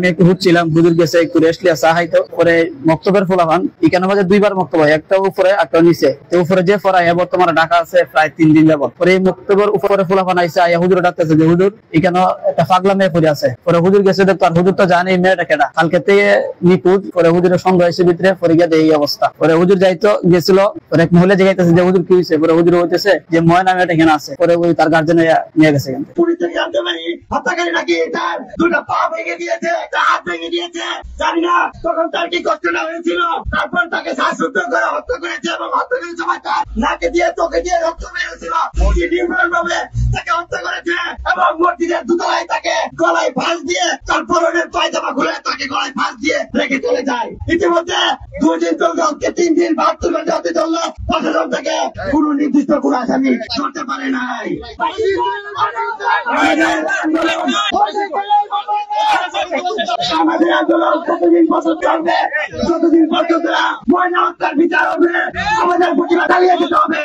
আমি একটু হুচ্ছিলাম, হুজুর গেছে একটু রেস্ট লিয়া চা খাইতো। পরে মক্তবের ফলাফান এখানে মাঝে দুইবার মক্তব হয়, একটা উপরে একটা নিচে। তো উপরে যে ফরাই বর্তমানে ঢাকা আছে প্রায় 3 দিন যাবত। পরে এই মক্তবের উপরে ফলাফান আইসে আয়া হুজুর ডাকতেছে যে হুজুর এখানে একটা পাগলা মেয়ে পড়ে আছে। পরে হুজুর গেছে দেখতো, আর হুজুর তো জানে এই মেয়েটা কেডা, কালকে থেকে নিখোঁজ। পরে হুজুরের সন্দেহ হয়েছে ভিতরে, পরে গিয়ে এই অবস্থা। পরে হুজুর যাইতো গেছিল, পরে এক মহিলা জিজ্ঞাসা যে হুজুর কি হয়েছে। পরে হুজুর হইতেছে যে ময়না মেয়েটা এখানে আছে। পরে ওই তার গার্জেন নিয়ে গেছে। হত্যাকারী নাকি তার দুটো পা ভেঙে দিয়েছে, একটা হাত ভেঙে দিয়েছে, জানি না তখন তার কি কষ্টটা হয়েছিল। তারপর তাকে শ্বাসরুদ্ধ করে হত্যা করেছে এবং হত্যাকারীর সময় তার নাকে দিয়ে চোখে দিয়ে রক্ত বেরিয়েছিল। ভাবে তাকে হত্যা করেছে এবং মসজিদের দুতলায় তাকে গলায় ফাঁস দিয়ে তার পরনের পায়জামা খুলে তাকে গলায় ফাঁস দিয়ে রেখে চলে যায়। ইতিমধ্যে 2 দিন চলছে, 3 দিন 72 ঘন্টা হতে চললো, প্রশাসন থেকে কোন নির্দিষ্ট কোন আসামি ধরতে পারে নাই। আমাদের আন্দোলন কতদিন পর্যন্ত চলবে, যতদিন পর্যন্ত ময়না হত্যার বিচার হবে, আমাদের প্রতিবাদ চালিয়ে যেতে হবে।